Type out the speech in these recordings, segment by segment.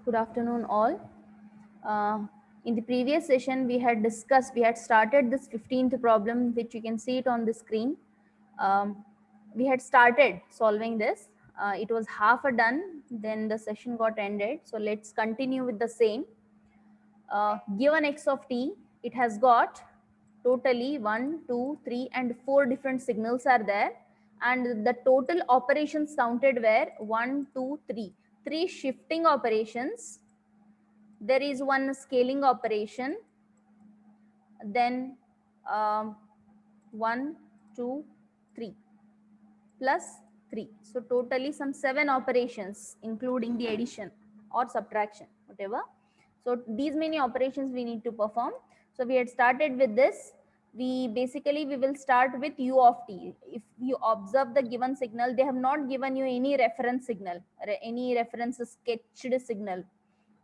Good afternoon, all. Uh, in the previous session, we had started this 15th problem, which you can see it on the screen. We had started solving this. It was half a done, then the session got ended. So let's continue with the same. Given x of t, it has got totally 1, 2, 3, and 4 different signals are there. And the total operations counted were 1, 2, 3. 3 shifting operations. There is one scaling operation, then um, 1 2 3 plus 3, so totally some 7 operations including the addition or subtraction, whatever. So these many operations we need to perform. So we had started with this. We will start with u of t. If you observe the given signal, they have not given you any reference signal, any reference sketched signal.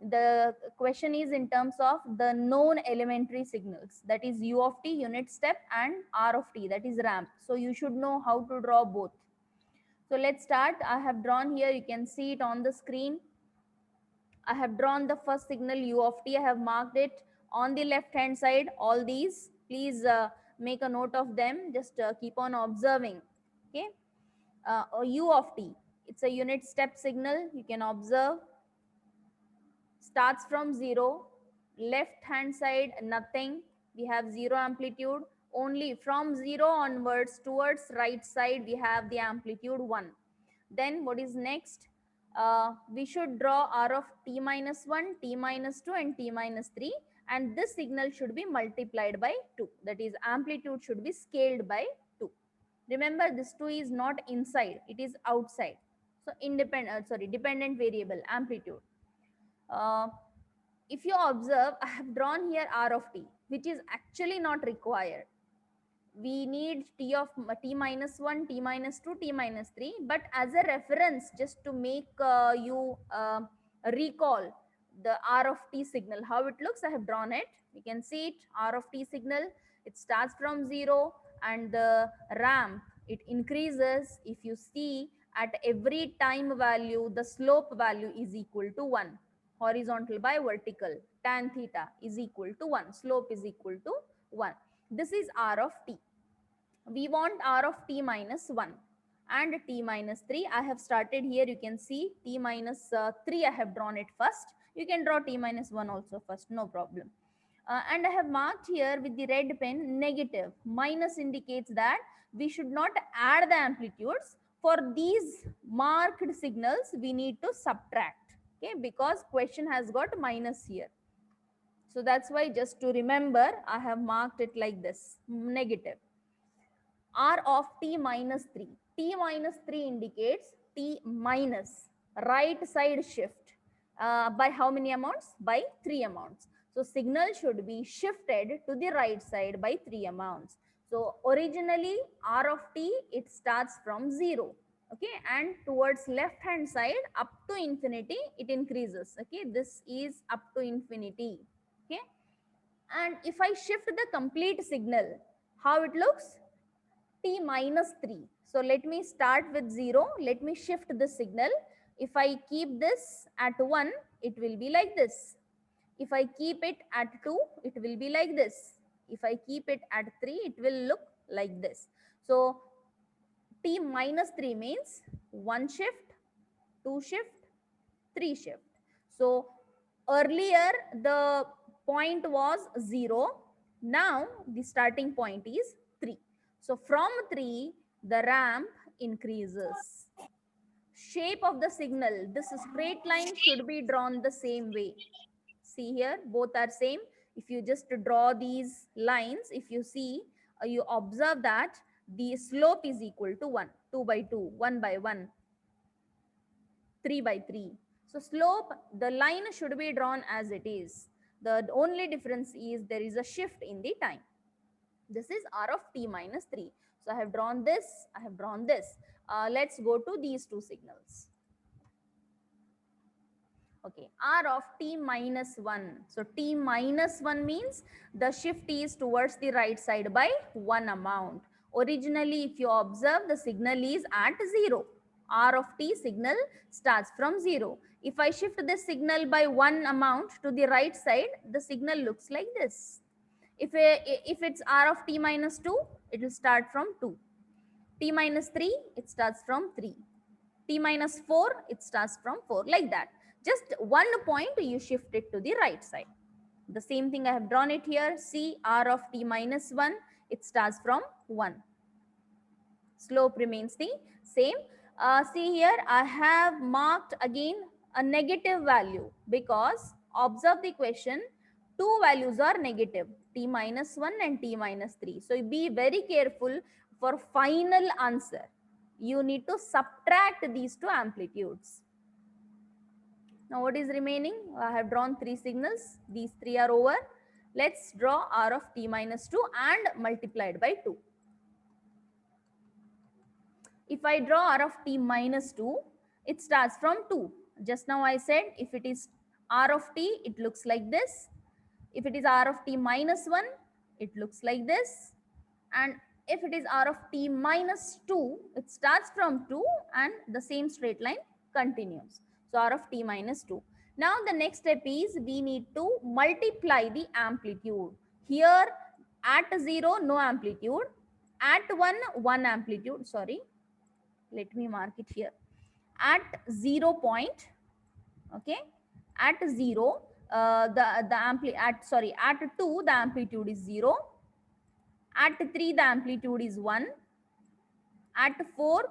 The question is in terms of the known elementary signals, that is u of t, unit step, and r of t, that is ramp. So you should know how to draw both. So let's start. I have drawn here, you can see it on the screen. I have drawn the first signal u of t. I have marked it on the left hand side. All these, please make a note of them. Just keep on observing. Okay. U of t, it's a unit step signal. You can observe, starts from 0, left hand side nothing, we have 0 amplitude. Only from 0 onwards towards right side we have the amplitude 1. Then what is next? We should draw r of t minus 1, t minus 2, and t minus 3, and this signal should be multiplied by 2, that is amplitude should be scaled by 2. Remember, this 2 is not inside, it is outside. So dependent variable amplitude. uh, if you observe, I have drawn here r of t, which is actually not required. We need t of t minus 1, t minus 2, t minus 3, but as a reference, just to make you recall the r of t signal, how it looks, I have drawn it. You can see it, r of t signal. It starts from 0, and the ramp, it increases. If you see, at every time value, the slope value is equal to 1. Horizontal by vertical, tan theta is equal to 1. Slope is equal to 1. This is r of t. We want r of t minus 1 and t minus 3. I have started here. You can see t minus 3. I have drawn it first. You can draw t minus 1 also first. No problem. And I have marked here with the red pen negative. Minus indicates that we should not add the amplitudes. For these marked signals, we need to subtract. Okay, because question has got minus here. So that's why, just to remember, I have marked it like this, negative. R of t minus 3. T minus 3 indicates t minus right side shift. By how many amounts? By 3 amounts. So signal should be shifted to the right side by 3 amounts. So originally R of t, it starts from 0. Okay, and towards left hand side up to infinity it increases. Okay, this is up to infinity. Okay, and if I shift the complete signal, how it looks? T minus 3. So let me start with 0. Let me shift the signal. If I keep this at 1, it will be like this. If I keep it at 2, it will be like this. If I keep it at 3, it will look like this. So T minus 3 means 1 shift, 2 shift, 3 shift. So earlier the point was 0. Now the starting point is 3. So from 3, the ramp increases. Shape of the signal, this straight line should be drawn the same way. See here, both are same. If you just draw these lines, if you see, you observe that the slope is equal to 1, 2 by 2, 1 by 1, 3 by 3. So slope, the line should be drawn as it is. The only difference is there is a shift in the time. This is r of t minus 3. So I have drawn this, I have drawn this. Let's go to these two signals. Okay, r of t minus 1. So t minus 1 means the shift is towards the right side by 1 amount. Originally, if you observe, the signal is at 0. R of t signal starts from 0. If I shift this signal by one amount to the right side, the signal looks like this. If it's r of t minus 2, it will start from 2. T minus 3, it starts from 3. T minus 4, it starts from 4, like that. Just one point, you shift it to the right side. The same thing I have drawn it here. See, r of t minus 1, it starts from 1. Slope remains the same. See here, I have marked again a negative value because observe the question, two values are negative, t minus 1 and t minus 3. So be very careful for final answer. You need to subtract these two amplitudes. Now what is remaining? I have drawn three signals. These three are over. Let's draw r of t minus 2 and multiplied by 2. If I draw r of t minus 2, it starts from 2. Just now I said if it is r of t, it looks like this. If it is r of t minus 1, it looks like this. And if it is r of t minus 2, it starts from 2 and the same straight line continues. So r of t minus 2. Now the next step is we need to multiply the amplitude. Here at 0, no amplitude. At 1, 1 amplitude. Sorry. Let me mark it here. At 0 point, okay, at 0, at 2 the amplitude is 0. At 3 the amplitude is 1. At 4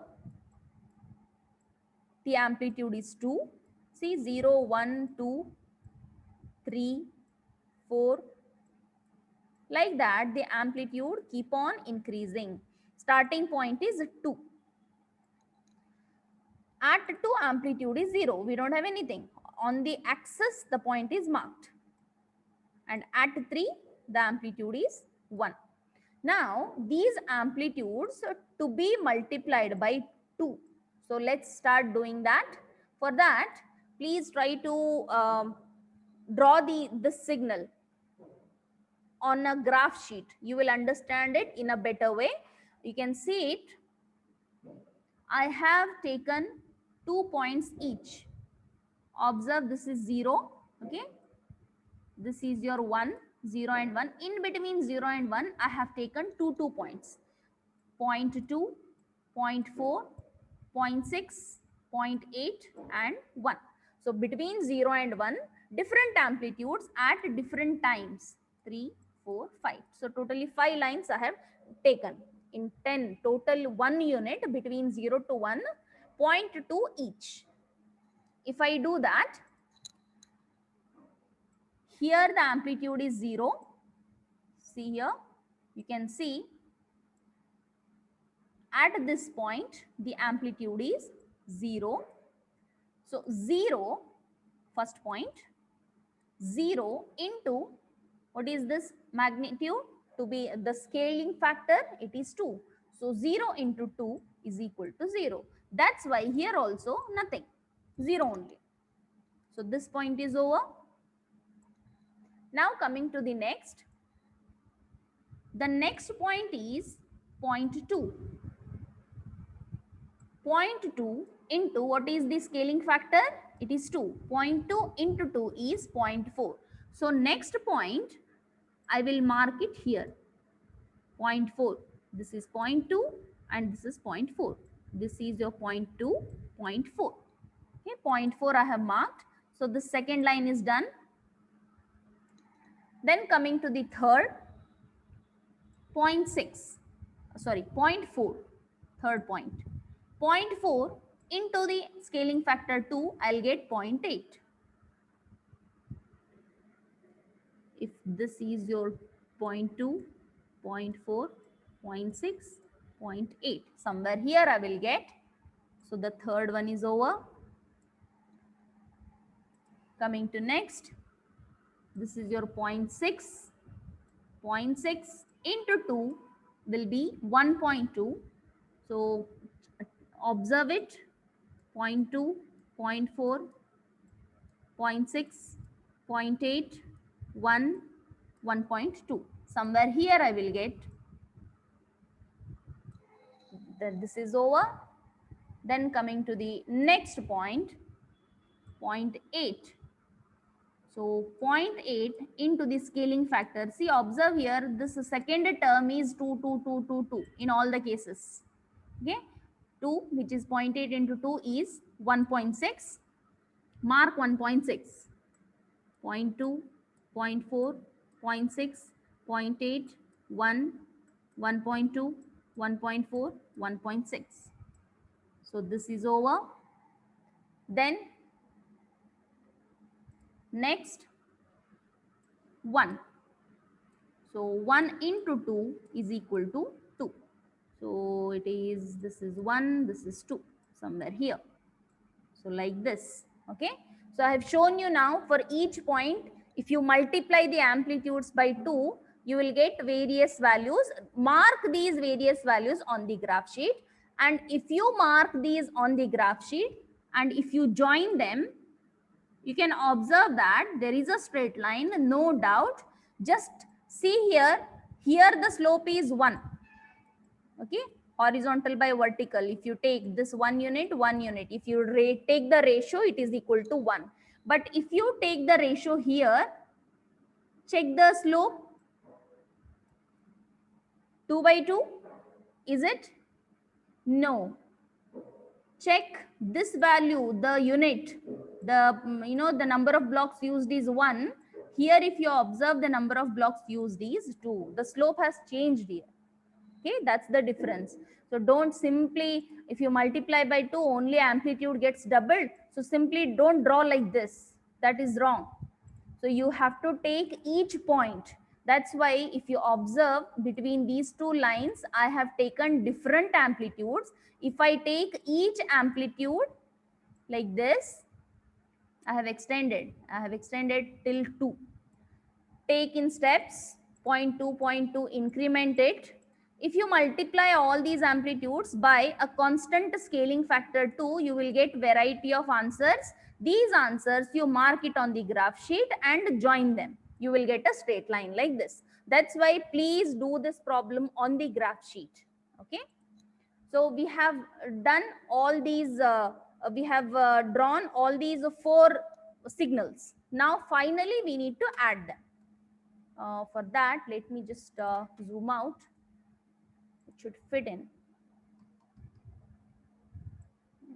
the amplitude is 2. See, 0, 1, 2, 3, 4. Like that, the amplitude keep on increasing. Starting point is 2. At 2 amplitude is 0. We don't have anything. On the axis, the point is marked. And at 3, the amplitude is 1. Now, these amplitudes to be multiplied by 2. So, let's start doing that. For that, please try to draw this signal on a graph sheet. You will understand it in a better way. You can see it. I have taken 2 points each. Observe, this is 0. Okay. This is your 1, 0 and 1. In between 0 and 1, I have taken 2 points. 0.2, 0.4, 0.6, 0.8 and 1. So between 0 and 1, different amplitudes at different times. 3, 4, 5. So totally 5 lines I have taken. In 10, total 1 unit between 0 to 1, 0.2 each. If I do that, here the amplitude is 0. See here, you can see at this point the amplitude is 0. So 0, first point, 0 into what is this magnitude? To be the scaling factor, it is 2. So 0 into 2 is equal to 0. That's why here also nothing, 0 only. So this point is over. Now coming to the next. The next point is 0.2. 0.2 into what is the scaling factor? It is 2. 0.2 into 2 is 0.4. So next point, I will mark it here. 0.4. This is 0.2 and this is 0.4. This is your 0.2, 0.4. Okay, 0.4 I have marked. So the second line is done. Then coming to the third, 0.6. Sorry, 0.4. Third point. 0.4 into the scaling factor 2, I'll get 0.8. If this is your 0.2, 0.4, 0.6, 0.8. Somewhere here I will get. So the third one is over. Coming to next. This is your 0.6. 0.6 into 2 will be 1.2. So observe it. 0.2, 0.4, 0.6, 0.8, 1, 1.2. Somewhere here I will get. Then this is over. Then coming to the next point, 0.8. So 0.8 into the scaling factor. See, observe here, this second term is 2, 2, 2, 2, 2 in all the cases. Okay, 2, which is 0.8 into 2 is 1.6. Mark 1.6. 0.2, 0.4, 0.6, 0.8, 1, 1.2, 1.4, 1.6. So this is over. Then next 1. So 1 into 2 is equal to 2. So it is, this is 1, this is 2, somewhere here. So like this, okay. So I have shown you now for each point, if you multiply the amplitudes by 2, you will get various values. Mark these various values on the graph sheet. And if you mark these on the graph sheet and if you join them, you can observe that there is a straight line, no doubt. Just see here, here the slope is 1. Okay, horizontal by vertical. If you take this 1 unit, if you take the ratio, it is equal to 1. But if you take the ratio here, check the slope, 2 by 2, is it? No. Check this value, the unit, the the number of blocks used is 1. Here if you observe, the number of blocks used is 2. The slope has changed here. Okay, that's the difference. So don't simply, if you multiply by 2, only amplitude gets doubled. So simply don't draw like this. That is wrong. So you have to take each point. That's why if you observe between these two lines, I have taken different amplitudes. If I take each amplitude like this, I have extended till 2. Take in steps, 0.2, 0.2, increment it. If you multiply all these amplitudes by a constant scaling factor 2, you will get variety of answers. These answers, you mark it on the graph sheet and join them. You will get a straight line like this. That's why please do this problem on the graph sheet. Okay. So we have done all these, we have drawn all these 4 signals. Now finally we need to add them. For that, let me just zoom out. It should fit in.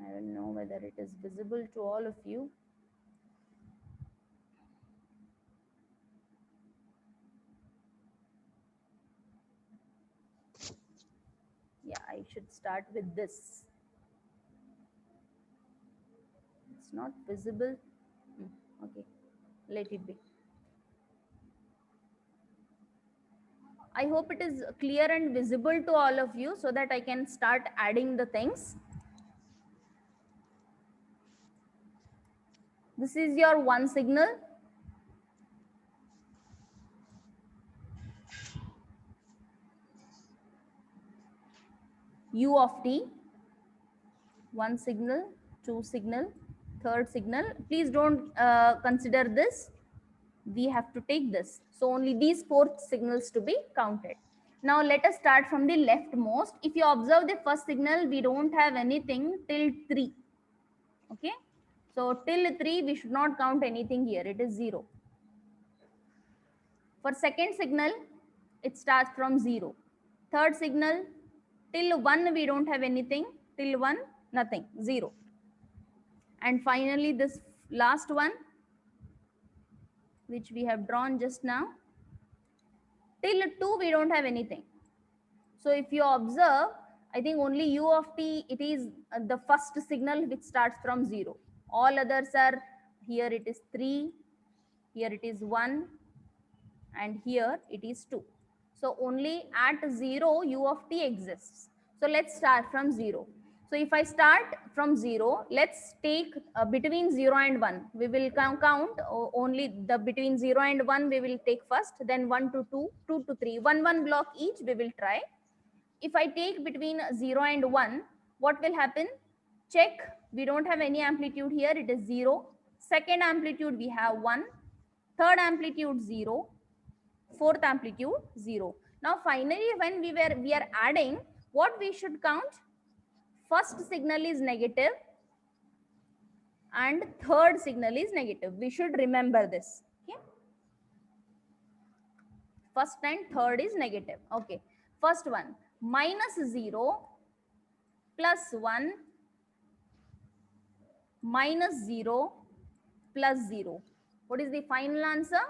I don't know whether it is visible to all of you. Yeah, I should start with this. It's not visible. Okay, let it be. I hope it is clear and visible to all of you so that I can start adding the things. This is your 1 signal. U of t. 1 signal, 2 signal, 3rd signal. Please don't consider this. We have to take this. So only these 4 signals to be counted. Now let us start from the leftmost. If you observe the first signal, we don't have anything till 3. Okay. So till 3, we should not count anything here. It is 0. For second signal, it starts from 0. Third signal, till 1, we don't have anything. Till 1, nothing, 0. And finally, this last one, which we have drawn just now, till 2, we don't have anything. So if you observe, I think only U of t, it is the first signal which starts from 0. All others are, here it is 3, here it is 1, and here it is 2. So only at 0, U of t exists. So let's start from 0. So if I start from 0, let's take between 0 and 1. We will count only the between 0 and 1 we will take first, then 1 to 2, 2 to 3, 1 block each we will try. If I take between 0 and 1, what will happen? Check, we don't have any amplitude here, it is 0. Second amplitude we have 1. Third amplitude 0. Fourth amplitude 0. Now finally when we are adding, what we should count? First signal is negative and third signal is negative. We should remember this. Okay. First and third is negative. Okay. First one, -0 plus 1 -0 plus 0. What is the final answer?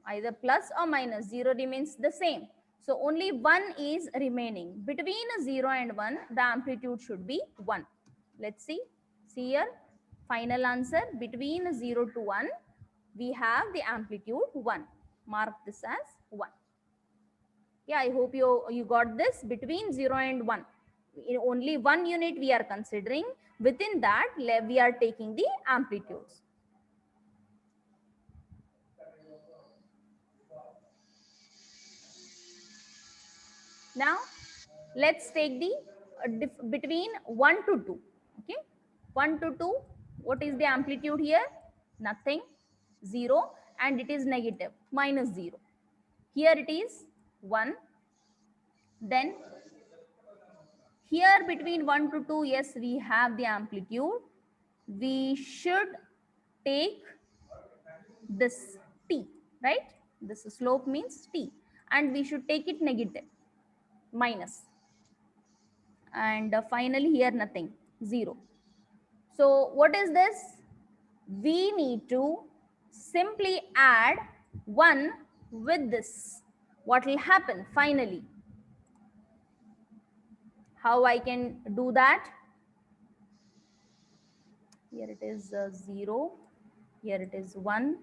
Either plus or minus. 0 remains the same. So only 1 is remaining. Between 0 and 1, the amplitude should be 1. Let's see. See here. Final answer, between 0 to 1, we have the amplitude 1. Mark this as 1. Yeah, I hope you got this. Between 0 and 1. In only one unit we are considering. Within that, we are taking the amplitudes. Now, let's take the between 1 to 2. Okay, 1 to 2. What is the amplitude here? Nothing, 0, and it is negative, -0. Here it is 1. Then here between 1 to 2, yes, we have the amplitude. We should take this t, right? This slope means t, and we should take it negative, minus. And finally here nothing, 0. So what is this? We need to simply add 1 with this. What will happen finally? How I can do that? Here it is 0. Here it is 1.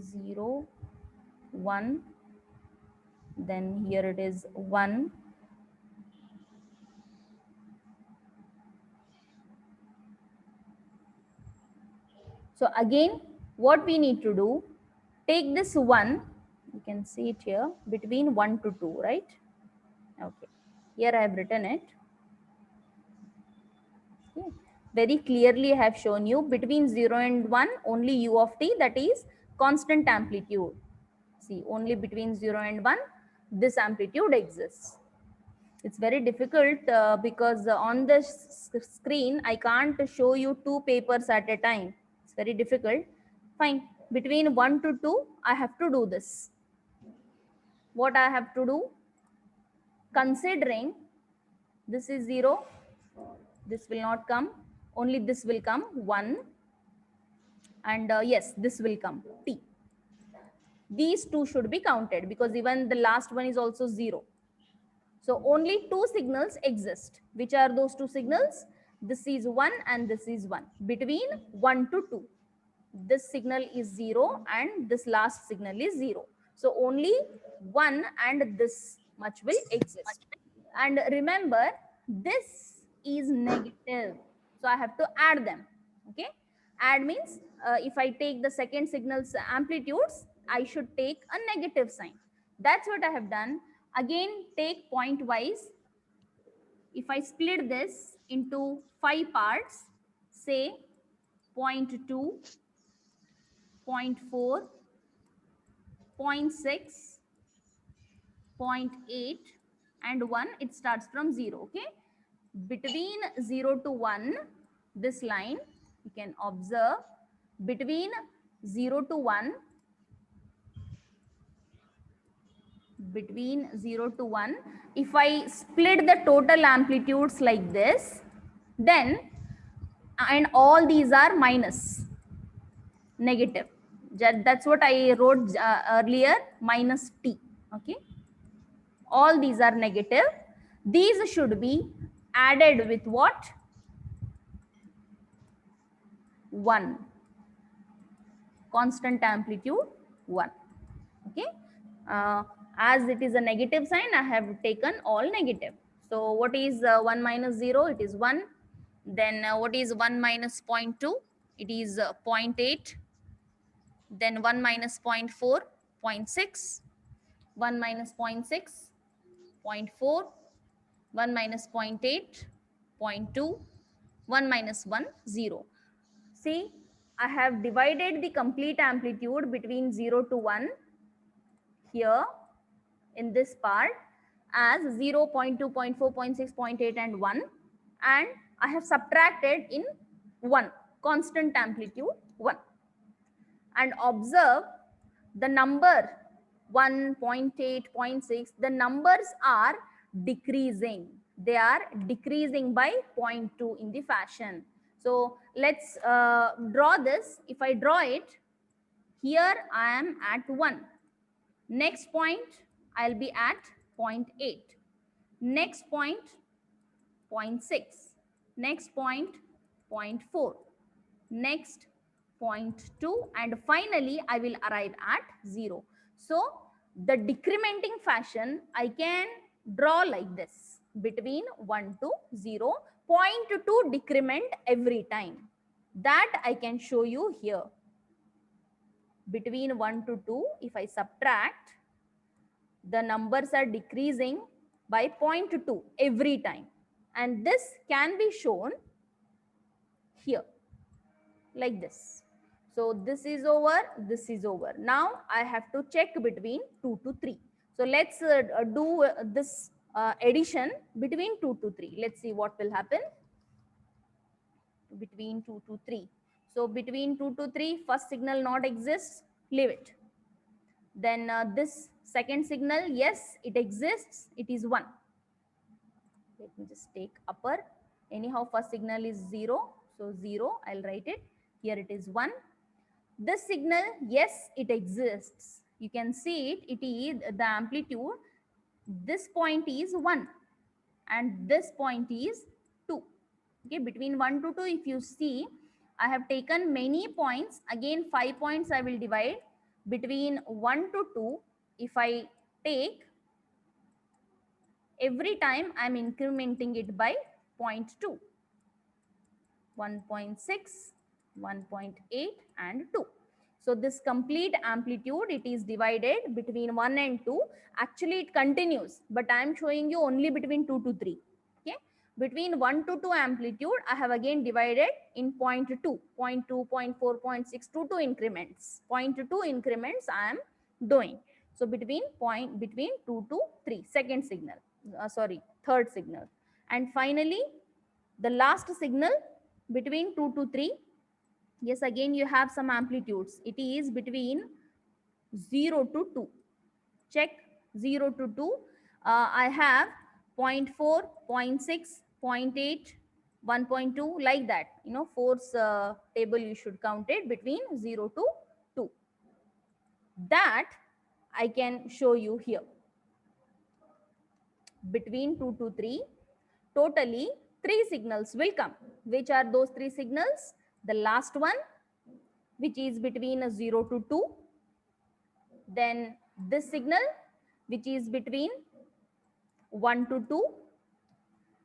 0, 1. Then here it is 1. So again, what we need to do, take this 1, you can see it here, between 1 to 2, right? Okay, here I have written it. Okay. Very clearly I have shown you between 0 and 1, only u of t, that is constant amplitude. See, only between 0 and 1, this amplitude exists. It's very difficult because on the screen, I can't show you 2 papers at a time. It's very difficult. Fine. Between 1 to 2, I have to do this. What I have to do? Considering this is 0, this will not come. Only this will come, 1. And yes, this will come, t. These two should be counted because even the last one is also 0. So only 2 signals exist. Which are those 2 signals? This is 1 and this is 1. Between 1 to 2. This signal is 0 and this last signal is 0. So only 1 and this much will exist. And remember, this is negative. So I have to add them. Okay. Add means if I take the second signal's amplitudes, I should take a negative sign. That's what I have done. Again, take point wise. If I split this into 5 parts, say 0.2, 0.4, 0.6, 0.8 and 1, it starts from 0. Okay. Between 0 to 1, this line, you can observe, between 0 to 1, between 0 to 1, if I split the total amplitudes like this, then, and all these are minus, negative. That's what I wrote earlier, minus t. Okay. All these are negative. These should be added with what? 1. Constant amplitude 1. Okay. As it is a negative sign, I have taken all negative. So what is 1 minus 0? It is 1. Then what is 1 minus 0.2? It is 0.8. Then 1 minus 0.4, 0.6. 1 minus 0.6, 0.4. 1 minus 0.8, 0.2. 1 minus 1, 0. See, I have divided the complete amplitude between 0 to 1 here in this part as 0, 0.2, 0.4, 0.6, 0.8 and 1. And I have subtracted in 1, constant amplitude 1. And observe the number 1, 0.8, 0.6, the numbers are decreasing. They are decreasing by 0.2 in the fashion. So let's draw this. If I draw it, here I am at 1. Next point, I'll be at 0.8. Next point, 0.6. Next point, 0.4. Next, 0.2. And finally, I will arrive at 0. So the decrementing fashion, I can draw like this. Between 1 to 0, 0.2 decrement every time. That I can show you here. Between 1 to 2, if I subtract, the numbers are decreasing by 0.2 every time. And this can be shown here like this. So this is over, this is over. Now I have to check between 2 to 3. So let's do this addition between 2 to 3. Let's see what will happen between 2 to 3. So between 2 to 3, first signal not exists, leave it. Then this second signal, yes, it exists, it is 1. Let me just take upper. Anyhow, first signal is 0. So 0, I'll write it. Here it is 1. This signal, yes, it exists. You can see it. It is the amplitude. This point is 1 and this point is 2. Okay, between 1 to 2, if you see, I have taken many points. Again, 5 points I will divide. Between 1 to 2, if I take, every time I am incrementing it by 0.2. 1.6, 1.8 and 2. So this complete amplitude, it is divided between 1 and 2. Actually, it continues, but I am showing you only between 2 to 3. Okay. Between 1 to 2 amplitude, I have again divided in 0.2, 0.2, 0.4, 0.6, 2 increments. 0.2 increments I am doing. So between 2 to 3, second signal, third signal. And finally, the last signal between 2 to 3. Yes, again you have some amplitudes. It is between 0 to 2. Check 0 to 2. I have 0.4, 0.6, 0.8, 1.2, like that. You know, force table you should count it between 0 to 2. That I can show you here. Between 2 to 3, totally 3 signals will come. Which are those 3 signals? The last one, which is between 0 to 2. Then this signal, which is between 1 to 2.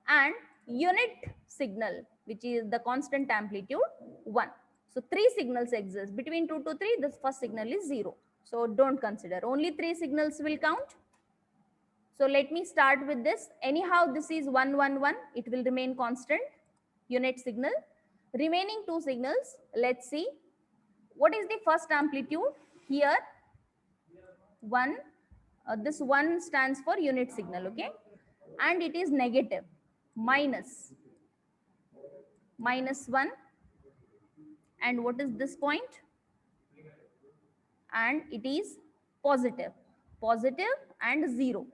And unit signal, which is the constant amplitude 1. So 3 signals exist. Between 2 to 3, this first signal is 0. So don't consider. Only 3 signals will count. So let me start with this. Anyhow, this is 1, 1, 1. It will remain constant, unit signal. Remaining 2 signals, let's see. What is the first amplitude? Here, 1. This 1 stands for unit signal, okay? And it is negative, minus 1. And what is this point? And it is positive and 0.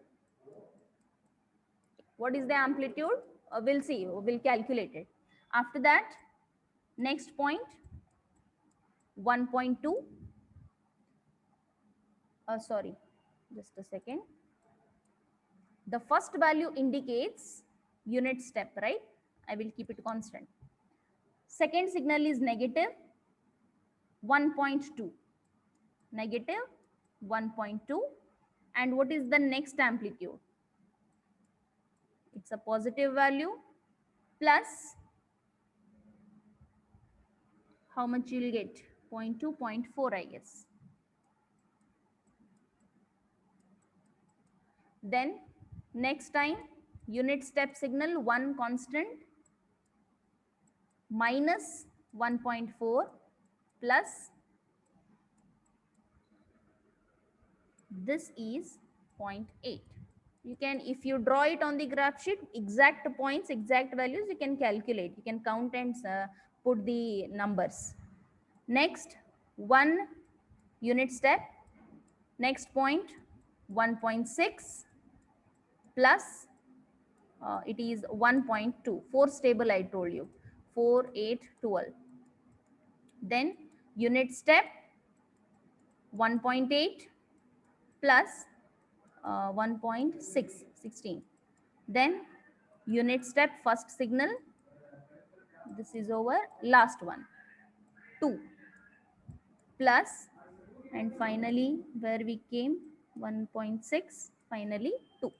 What is the amplitude? We'll see, we'll calculate it. After that, next point, 1.2. Sorry, just a second. The first value indicates unit step, right? I will keep it constant. Second signal is negative 1.2. Negative 1.2. And what is the next amplitude? It's a positive value plus, how much you'll get? 0.2, 0.4, I guess. Then next time, unit step signal 1 constant minus 1.4 plus, this is 0.8. You can, if you draw it on the graph sheet, exact points, exact values, you can calculate, you can count and put the numbers. Next, 1 unit step. Next point, 1.6 plus it is 1.2, 4 stable I told you, 4, 8, 12. Then unit step 1.8 plus 1.6, 16. Then unit step first signal, this is over, last one, 2 plus, and finally where we came, 1.6, finally 2.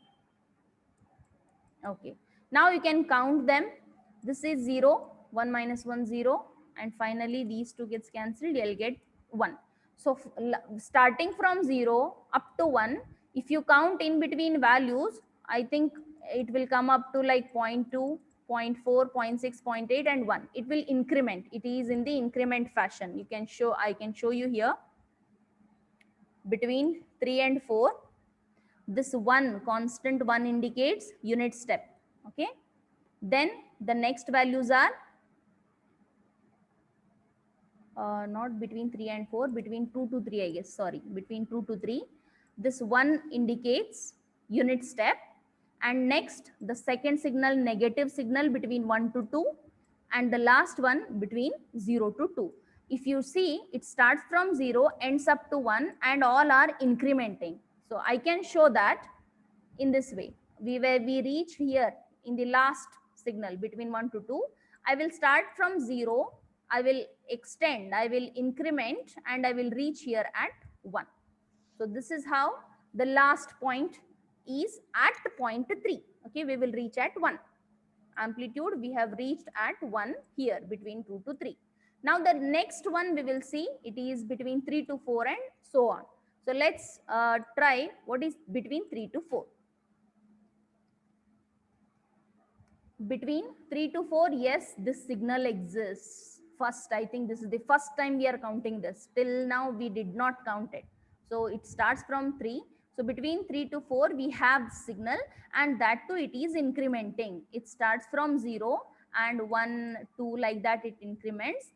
Okay, now you can count them. This is 0, 1 minus 1, 0, and finally these two gets cancelled, you'll get 1. So starting from 0 up to 1, if you count in between values, I think it will come up to like 0.2, 0.4, 0.6, 0.8 and 1. It will increment. It is in the increment fashion. You can show, I can show you here. Between 3 and 4, this 1, constant 1 indicates unit step. Okay, then the next values are not between 3 and 4, between 2 to 3, I guess, sorry, between 2 to 3. This 1 indicates unit step, and next the second signal, negative signal, between 1 to 2, and the last one between 0 to 2. If you see, it starts from 0, ends up to 1, and all are incrementing. So I can show that in this way. We reached here in the last signal between 1 to 2. I will start from 0, I will extend, I will increment, and I will reach here at 1. So this is how the last point is at point 3. Okay, we will reach at 1. Amplitude we have reached at 1 here between 2 to 3. Now the next one we will see, it is between 3 to 4 and so on. So let's try what is between 3 to 4. Between 3 to 4, yes, this signal exists. First, I think this is the first time we are counting this. Till now, we did not count it. So it starts from 3. So between 3 to 4, we have signal, and that too, it is incrementing. It starts from 0 and 1, 2, like that it increments.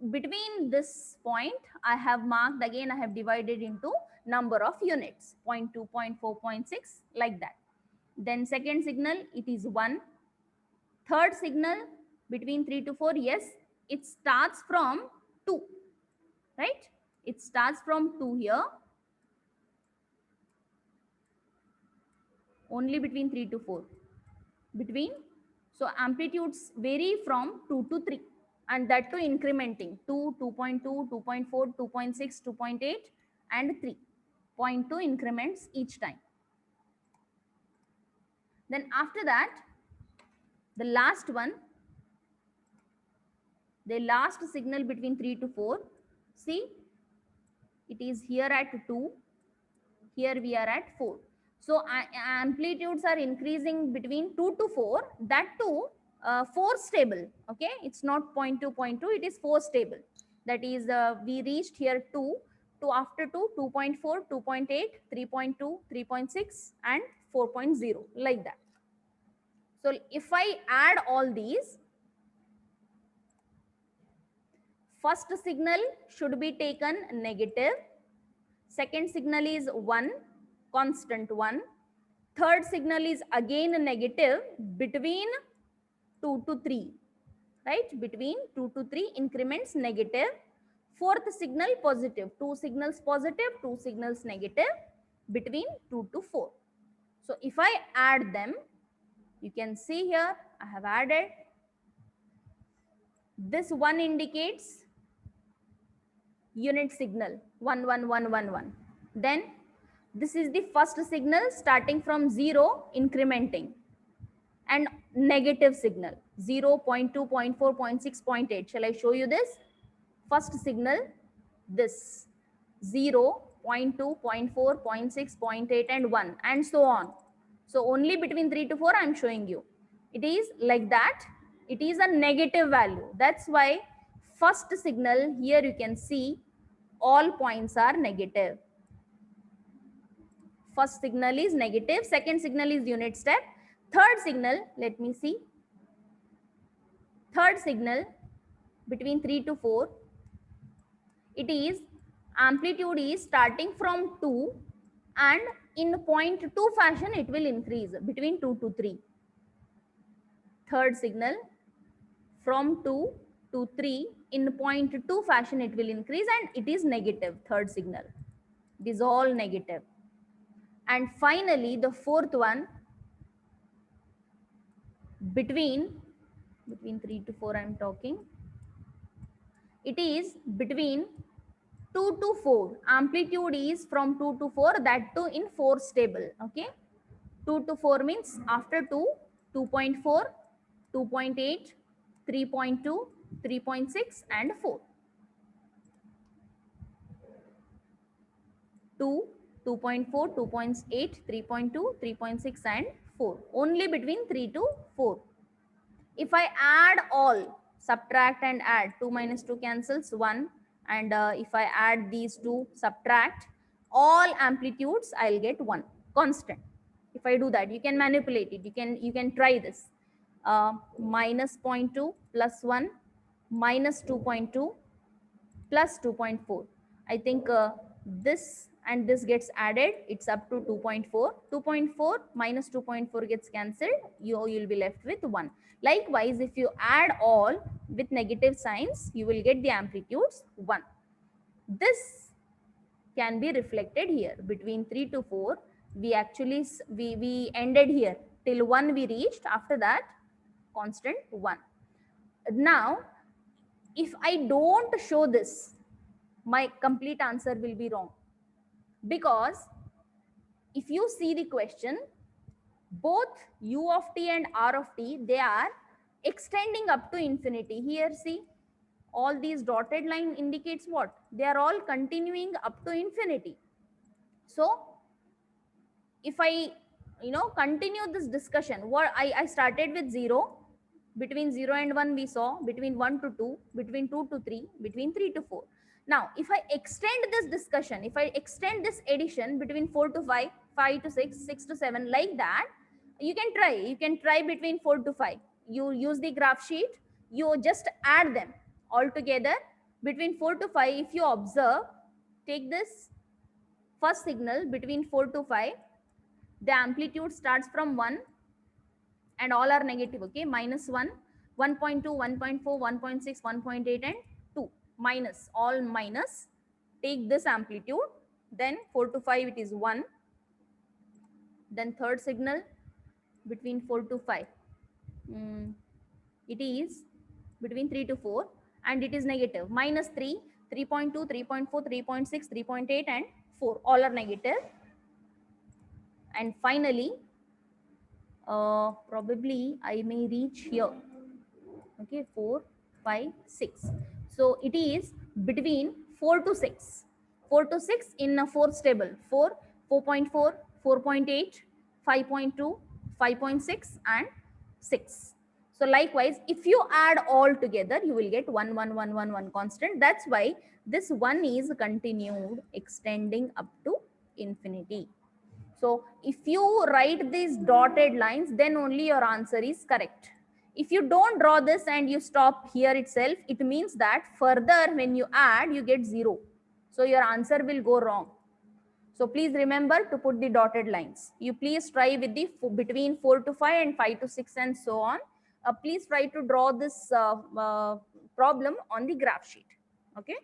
Between this point, I have marked, again, I have divided into number of units, 0.2, 0.4, 0.6, like that. Then second signal, it is 1. Third signal between 3 to 4, yes, it starts from 2, right? It starts from 2 here, only between 3 to 4. Between, so amplitudes vary from 2 to 3, and that too incrementing, 2, 2.2, 2.4, 2.6, 2.8 and 3. 0.2 increments each time. Then after that, the last one, the last signal between 3 to 4, see, it is here at 2, here we are at 4. So amplitudes are increasing between 2 to 4, that too 4 stable. Okay, it's not 0.2, 0.2, it is 4 stable. That is, we reached here 2, to after 2, 2.4, 2.8, 3.2, 3.6 and 4.0, like that. So if I add all these, first signal should be taken negative, second signal is 1, constant 1, third signal is again a negative between 2 to 3, right? Between 2 to 3 increments negative, fourth signal positive, 2 signals positive, 2 signals negative between 2 to 4. So if I add them, you can see here I have added. This 1 indicates unit signal, 1, 1, 1, 1, 1. Then this is the first signal starting from 0 incrementing, and negative signal 0, 0.2, 0.4, 0.6, 0.8. Shall I show you this? First signal, this 0, 0.2, 0.4, 0.6, 0.8 and 1 and so on. So only between 3 to 4 I am showing you. It is like that. It is a negative value. That's why first signal here you can see all points are negative. First signal is negative, second signal is unit step. Third signal, let me see. Third signal between 3 to 4, it is amplitude is starting from 2 and in 0.2 fashion it will increase between 2 to 3. Third signal from 2 to 3 in 0.2 fashion it will increase and it is negative. Third signal, it is all negative. And finally the fourth one between 3 to 4 I am talking, it is between 2 to 4. Amplitude is from 2 to 4, that too in 4 stable. Okay, 2 to 4 means after 2, 2.4, 2.8, 3.2, 3.6 and 4. 2, 2.4, 2.8, 3.2, 3.6 and 4. Only between 3 to 4. If I add all, subtract and add, 2 minus 2 cancels 1, and if I add these two, subtract all amplitudes, I'll get 1 constant. If I do that, you can manipulate it, you can try this. Minus 0.2 plus 1 minus 2.2 plus 2.4. I think this and this gets added, it's up to 2.4. 2.4 minus 2.4 gets cancelled, you'll be left with 1. Likewise, if you add all with negative signs, you will get the amplitudes 1. This can be reflected here between 3 to 4. We actually we ended here till 1 we reached. After that, constant 1. Now if I don't show this, my complete answer will be wrong, because if you see the question, both u of t and r of t, they are extending up to infinity. Here see, all these dotted line indicates what? They are all continuing up to infinity. So if I continue this discussion, what I started with 0, between 0 and 1 we saw, between 1 to 2, between 2 to 3, between 3 to 4. Now if I extend this discussion, if I extend this addition between 4 to 5, 5 to 6, 6 to 7, like that, you can try between 4 to 5. You use the graph sheet, you just add them all together between 4 to 5. If you observe, take this first signal between 4 to 5, the amplitude starts from 1 and all are negative. Okay, minus 1, 1.2, 1.4, 1.6, 1.8 and 2, minus, all minus. Take this amplitude, then 4 to 5 it is 1. Then third signal between 4 to 5, it is between 3 to 4 and it is negative, minus 3, 3.2, 3.4, 3.6, 3.8 and 4, all are negative. And finally probably I may reach here. Okay, 4, 5, 6. So it is between 4 to 6. 4 to 6 in a 4 stable. 4, 4.4, 4.8, 5.2, 5.6 and 6. So likewise, if you add all together, you will get 1, 1, 1, 1, 1 constant. That's why this 1 is continued extending up to infinity. So if you write these dotted lines, then only your answer is correct. If you don't draw this and you stop here itself, it means that further when you add, you get 0. So your answer will go wrong. So please remember to put the dotted lines. You please try with the between 4 to 5 and 5 to 6 and so on. Please try to draw this problem on the graph sheet. Okay.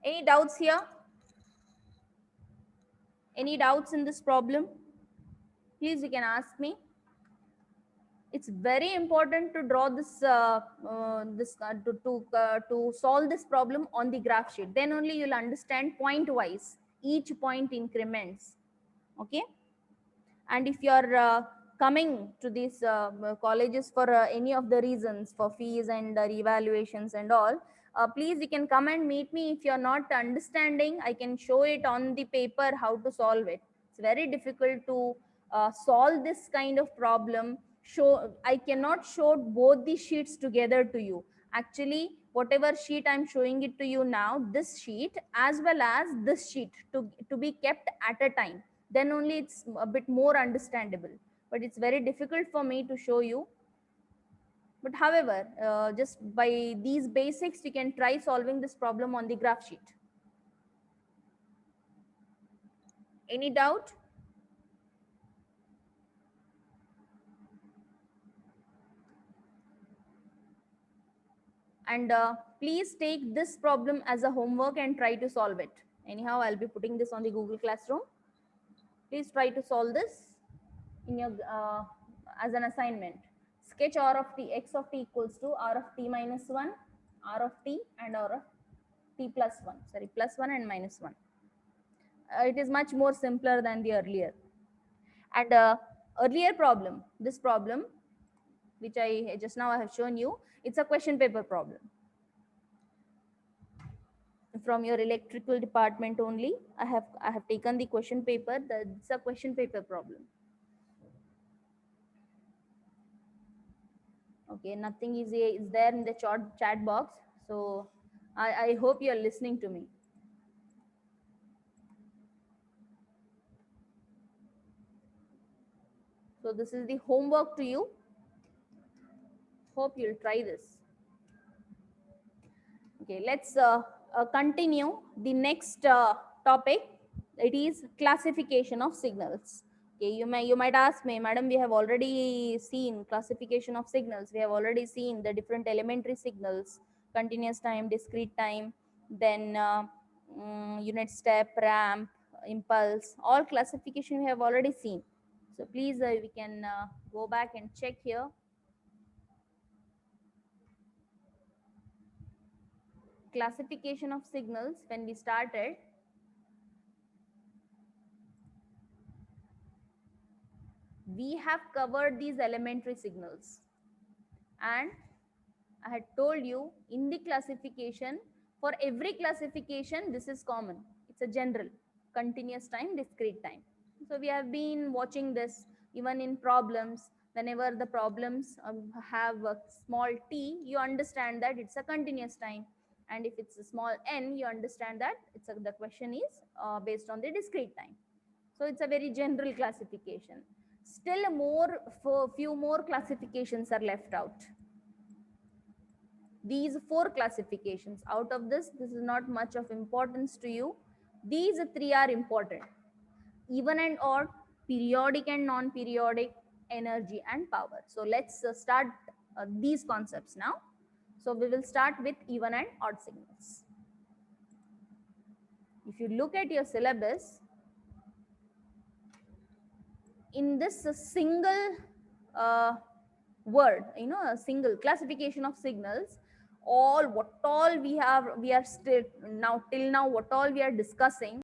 Any doubts here? Any doubts in this problem? Please, you can ask me. It's very important to draw this to solve this problem on the graph sheet. Then only you'll understand point wise, each point increments. Okay. And if you're coming to these colleges for any of the reasons, for fees and revaluations and all, please you can come and meet me. If you're not understanding, I can show it on the paper how to solve it. It's very difficult to solve this kind of problem. I cannot show both the sheets together to you. Actually, whatever sheet I'm showing it to you now, this sheet as well as this sheet to be kept at a time, then only it's a bit more understandable. But it's very difficult for me to show you. But however, just by these basics, you can try solving this problem on the graph sheet. Any doubt? And please take this problem as a homework and try to solve it. Anyhow, I'll be putting this on the Google Classroom. Please try to solve this in your as an assignment. Sketch r of t, x of t equals to r of t minus 1, r of t and r of t plus 1. Sorry, plus 1 and minus 1. It is much more simpler than the earlier. And earlier problem, this problem, which I just now I have shown you, it's a question paper problem. From your electrical department only, I have taken the question paper. It's a question paper problem. Okay, nothing is there in the chat box. So I hope you are listening to me. So this is the homework to you. Hope you'll try this. Okay, let's continue the next topic. It is classification of signals. Okay, you might ask me, madam, we have already seen classification of signals. We have already seen the different elementary signals, continuous time, discrete time, then unit step, ramp, impulse, all classification we have already seen. So please, we can go back and check here. Classification of signals, when we started, we have covered these elementary signals, and I had told you in the classification, for every classification this is common. It's a general: continuous time, discrete time. So we have been watching this even in problems. Whenever the problems have a small t, you understand that it's a continuous time, and if it's a small n, you understand that the question is based on the discrete time. So it's a very general classification. Still few more classifications are left out. These 4 classifications, out of this is not much of importance to you. These 3 are important: even and odd, periodic and non-periodic, energy and power. So let's start these concepts now. So we will start with even and odd signals. If you look at your syllabus, in this single word, a single classification of signals, what all we are still now till now, what all we are discussing